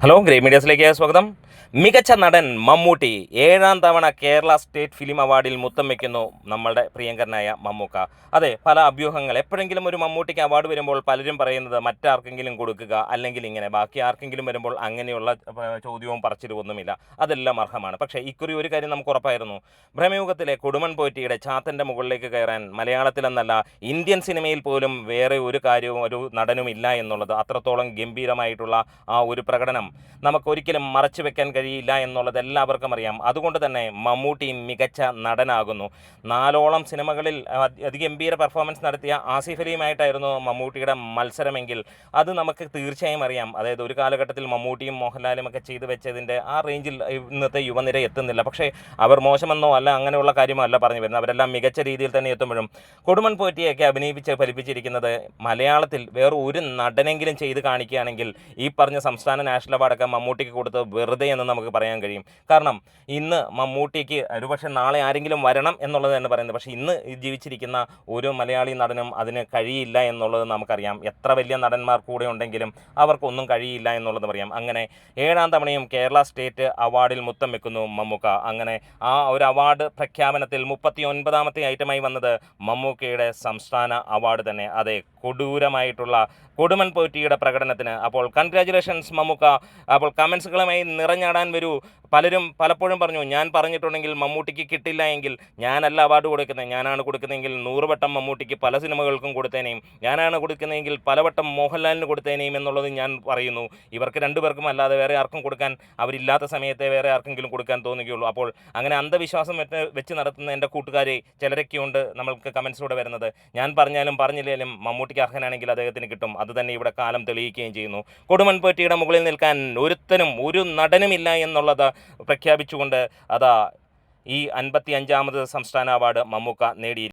Hello grey മീഡിയസിലേക്ക് സ്വാഗതം. മികച്ച നടൻ മമ്മൂട്ടി 7ാം തവണ കേരള സ്റ്റേറ്റ് ഫിലിം അവാർഡിൽ മുത്തം വയ്ക്കുന്നു നമ്മളുടെ പ്രിയങ്കരനായ മമ്മൂക്ക. അതെ, പല അഭ്യൂഹങ്ങൾ. എപ്പോഴെങ്കിലും ഒരു മമ്മൂട്ടിക്ക് അവാർഡ് വരുമ്പോൾ പലരും പറയുന്നത് മറ്റാർക്കെങ്കിലും കൊടുക്കുക, അല്ലെങ്കിൽ ഇങ്ങനെ ബാക്കി ആർക്കെങ്കിലും വരുമ്പോൾ അങ്ങനെയുള്ള ചോദ്യവും പറച്ചിലും ഒന്നുമില്ല. അതെല്ലാം അർഹമാണ്. പക്ഷേ ഇക്കുറി ഒരു കാര്യം നമുക്ക് ഉറപ്പായിരുന്നു. ഭ്രമയുഗത്തിലെ കൊടുമൺ പോറ്റിയുടെ ചാത്തൻ്റെ മുകളിലേക്ക് കയറാൻ മലയാളത്തിലെന്നല്ല ഇന്ത്യൻ സിനിമയിൽ പോലും വേറെ ഒരു കാര്യവും ഒരു നടനും ഇല്ല എന്നുള്ളത്. അത്രത്തോളം ഗംഭീരമായിട്ടുള്ള ആ ഒരു പ്രകടനം നമുക്കൊരിക്കലും മറച്ചു വെക്കാൻ കഴിയില്ല എന്നുള്ളത് എല്ലാവർക്കും അറിയാം. അതുകൊണ്ട് തന്നെ മമ്മൂട്ടി മികച്ച നടനാകുന്നു. 4ഓളം സിനിമകളിൽ അതിഗംഭീര പെർഫോമൻസ് നടത്തിയ ആസിഫ് അലിയുമായിട്ടായിരുന്നു മമ്മൂട്ടിയുടെ മത്സരമെങ്കിൽ അത് നമുക്ക് തീർച്ചയായും അറിയാം. അതായത് ഒരു കാലഘട്ടത്തിൽ മമ്മൂട്ടിയും മോഹൻലാലും ഒക്കെ ചെയ്തു വെച്ചതിൻ്റെ ആ റേഞ്ചിൽ ഇന്നത്തെ യുവനിര എത്തുന്നില്ല. പക്ഷേ അവർ മോശമെന്നോ അല്ല അങ്ങനെയുള്ള കാര്യമോ അല്ല പറഞ്ഞു വരുന്നത്. അവരെല്ലാം മികച്ച രീതിയിൽ തന്നെ എത്തുമ്പോഴും കൊടുമൺ പോറ്റിയൊക്കെ അഭിനയിപ്പിച്ച് ഫലിപ്പിച്ചിരിക്കുന്നത് മലയാളത്തിൽ വേറെ ഒരു നടനെങ്കിലും ചെയ്ത് കാണിക്കുകയാണെങ്കിൽ ഈ പറഞ്ഞ സംസ്ഥാന നാഷണൽ അവാർഡൊക്കെ മമ്മൂട്ടിക്ക് കൊടുത്തത് വെറുതെ എന്ന് നമുക്ക് പറയാൻ കഴിയും. കാരണം ഇന്ന് മമ്മൂട്ടിക്ക് ഒരുപക്ഷെ നാളെ ആരെങ്കിലും വരണം എന്നുള്ളത് തന്നെ പറയുന്നത്. പക്ഷേ ഇന്ന് ജീവിച്ചിരിക്കുന്ന ഒരു മലയാളി നടനും അതിന് കഴിയില്ല എന്നുള്ളത് നമുക്കറിയാം. എത്ര വലിയ നടന്മാർ കൂടെ ഉണ്ടെങ്കിലും അവർക്കൊന്നും കഴിയില്ല എന്നുള്ളത് പറയാം. അങ്ങനെ 7ാം തവണയും കേരള സ്റ്റേറ്റ് അവാർഡിൽ മുത്തം വെക്കുന്നു മമ്മൂക്ക. അങ്ങനെ ആ ഒരു അവാർഡ് പ്രഖ്യാപനത്തിൽ 39ാമത്തെ ഐറ്റമായി വന്നത് മമ്മൂക്കയുടെ സംസ്ഥാന അവാർഡ് തന്നെ. അതെ, കൊടൂരമായിട്ടുള്ള കൊടുമൺ പോറ്റിയുടെ പ്രകടനത്തിന്. അപ്പോൾ കൺഗ്രാജുലേഷൻസ് മമ്മൂക്ക. അപ്പോൾ കമൻസുകളുമായി നിറഞ്ഞാടാൻ വരൂ. പലരും പലപ്പോഴും പറഞ്ഞു, ഞാൻ പറഞ്ഞിട്ടുണ്ടെങ്കിൽ മമ്മൂട്ടിക്ക് കിട്ടില്ല എങ്കിൽ ഞാനല്ല അവാർഡ് കൊടുക്കുന്നത്, ഞാനാണ് കൊടുക്കുന്നതെങ്കിൽ 100 വട്ടം മമ്മൂട്ടിക്ക് പല സിനിമകൾക്കും കൊടുത്തേനെയും, ഞാനാണ് കൊടുക്കുന്നതെങ്കിൽ പലവട്ടം മോഹൻലാലിന് കൊടുത്തേനെയും എന്നുള്ളത് ഞാൻ പറയുന്നു. ഇവർക്ക് രണ്ടുപേർക്കും അല്ലാതെ വേറെ ആർക്കും കൊടുക്കാൻ അവരില്ലാത്ത സമയത്തെ വേറെ ആർക്കെങ്കിലും കൊടുക്കാൻ തോന്നുകയുള്ളൂ. അപ്പോൾ അങ്ങനെ അന്ധവിശ്വാസം വെച്ച് നടത്തുന്ന എൻ്റെ കൂട്ടുകാരെ ചിലരൊക്കെയുണ്ട് നമ്മൾക്ക് കമൻസിലൂടെ വരുന്നത്. ഞാൻ പറഞ്ഞാലും പറഞ്ഞില്ലെങ്കിലും മമ്മൂട്ടിക്ക് അർഹനാണെങ്കിൽ അദ്ദേഹത്തിന് കിട്ടും. അത് തന്നെ ഇവിടെ കാലം തെളിയിക്കുകയും ചെയ്യുന്നു. കൊടുമൺ പോറ്റിയുടെ മുകളിൽ നിൽക്കാൻ ഒരുത്തനും ഒരു നടനുമില്ല എന്നുള്ളത് പ്രഖ്യാപിച്ചുകൊണ്ട് അതാ ഈ 55ാമത് സംസ്ഥാന അവാർഡ് മമ്മൂക്ക നേടി.